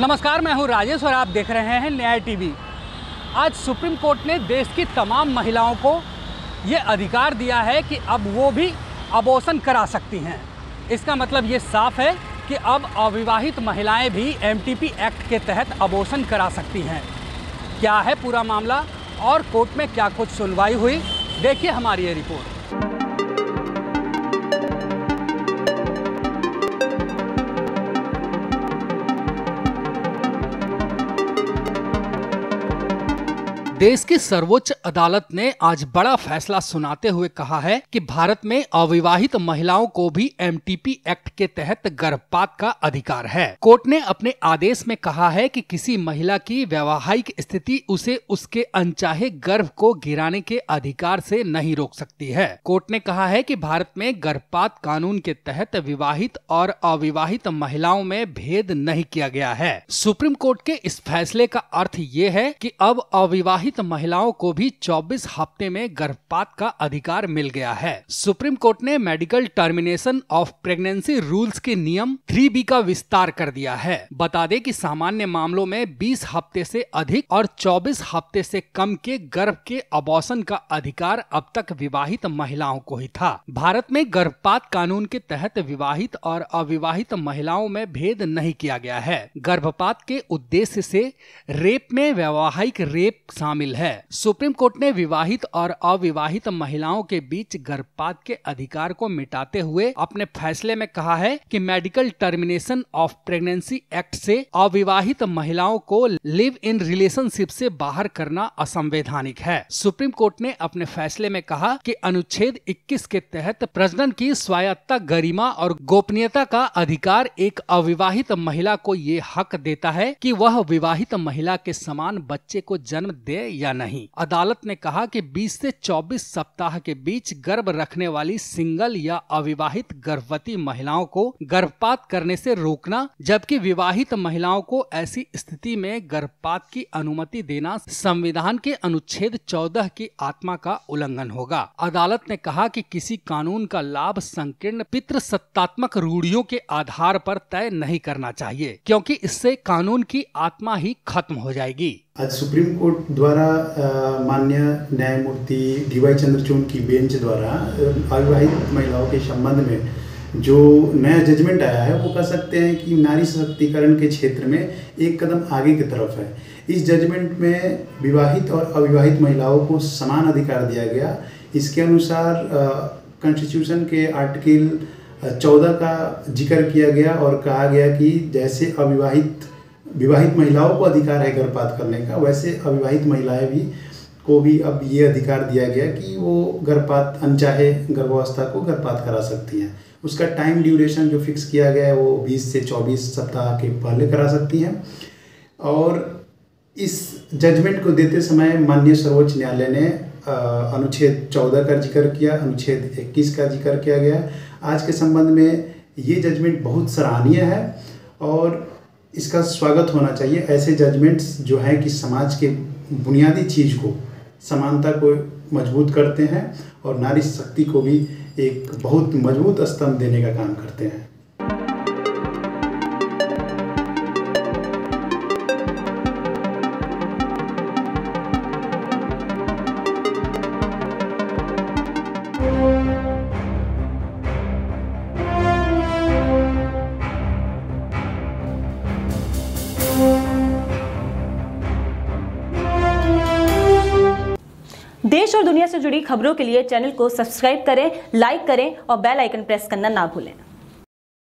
नमस्कार, मैं हूं राजेश और आप देख रहे हैं न्याय टीवी। आज सुप्रीम कोर्ट ने देश की तमाम महिलाओं को ये अधिकार दिया है कि अब वो भी अबॉर्शन करा सकती हैं। इसका मतलब ये साफ है कि अब अविवाहित महिलाएं भी एमटीपी एक्ट के तहत अबॉर्शन करा सकती हैं। क्या है पूरा मामला और कोर्ट में क्या कुछ सुनवाई हुई, देखिए हमारी ये रिपोर्ट। देश की सर्वोच्च अदालत ने आज बड़ा फैसला सुनाते हुए कहा है कि भारत में अविवाहित महिलाओं को भी एमटीपी एक्ट के तहत गर्भपात का अधिकार है। कोर्ट ने अपने आदेश में कहा है कि किसी महिला की वैवाहिक स्थिति उसे उसके अनचाहे गर्भ को गिराने के अधिकार से नहीं रोक सकती है। कोर्ट ने कहा है कि भारत में गर्भपात कानून के तहत विवाहित और अविवाहित महिलाओं में भेद नहीं किया गया है। सुप्रीम कोर्ट के इस फैसले का अर्थ ये है कि अब अविवाहित महिलाओं को भी 24 हफ्ते में गर्भपात का अधिकार मिल गया है। सुप्रीम कोर्ट ने medical termination of pregnancy rules के नियम 3B का विस्तार कर दिया है। बता दें कि सामान्य मामलों में 20 हफ्ते से अधिक और 24 हफ्ते से कम के गर्भ के अबॉर्शन का अधिकार अब तक विवाहित महिलाओं को ही था। भारत में गर्भपात कानून के तहत विवाहित और अविवाहित महिलाओं में भेद नहीं किया गया है। गर्भपात के उद्देश्य से रेप में वैवाहिक रेप शामिल है। सुप्रीम कोर्ट ने विवाहित और अविवाहित महिलाओं के बीच गर्भपात के अधिकार को मिटाते हुए अपने फैसले में कहा है कि medical termination of pregnancy act से अविवाहित महिलाओं को लिव इन रिलेशनशिप से बाहर करना असंवैधानिक है। सुप्रीम कोर्ट ने अपने फैसले में कहा कि अनुच्छेद 21 के तहत प्रजनन की स्वायत्तता, गरिमा और गोपनीयता का अधिकार एक अविवाहित महिला को ये हक देता है कि वह विवाहित महिला के समान बच्चे को जन्म दे या नहीं। अदालत ने कहा कि 20 से 24 सप्ताह के बीच गर्भ रखने वाली सिंगल या अविवाहित गर्भवती महिलाओं को गर्भपात करने से रोकना, जबकि विवाहित महिलाओं को ऐसी स्थिति में गर्भपात की अनुमति देना संविधान के अनुच्छेद 14 की आत्मा का उल्लंघन होगा। अदालत ने कहा कि किसी कानून का लाभ संकीर्ण पितृसत्तात्मक रूढ़ियों के आधार पर तय नहीं करना चाहिए, क्योंकि इससे कानून की आत्मा ही खत्म हो जाएगी। आज सुप्रीम कोर्ट द्वारा माननीय न्यायमूर्ति DY चंद्रचूड़ की बेंच द्वारा अविवाहित महिलाओं के संबंध में जो नया जजमेंट आया है, वो कह सकते हैं कि नारी सशक्तिकरण के क्षेत्र में एक कदम आगे की तरफ है। इस जजमेंट में विवाहित और अविवाहित महिलाओं को समान अधिकार दिया गया। इसके अनुसार कॉन्स्टिट्यूशन के आर्टिकल 14 का जिक्र किया गया और कहा गया कि जैसे विवाहित महिलाओं को अधिकार है गर्भपात करने का, वैसे अविवाहित महिलाएं भी को भी अब ये अधिकार दिया गया कि वो गर्भपात, अनचाहे गर्भावस्था को गर्भपात करा सकती हैं। उसका टाइम ड्यूरेशन जो फिक्स किया गया है वो 20 से 24 सप्ताह के पहले करा सकती हैं। और इस जजमेंट को देते समय माननीय सर्वोच्च न्यायालय ने अनुच्छेद 14 का जिक्र किया, अनुच्छेद 21 का जिक्र किया गया। आज के संबंध में ये जजमेंट बहुत सराहनीय है और इसका स्वागत होना चाहिए। ऐसे जजमेंट्स जो है कि समाज के बुनियादी चीज़ को, समानता को मजबूत करते हैं और नारी शक्ति को भी एक बहुत मजबूत स्तंभ देने का काम करते हैं। देश और दुनिया से जुड़ी खबरों के लिए चैनल को सब्सक्राइब करें, लाइक करें और बेल आइकन प्रेस करना ना भूलें।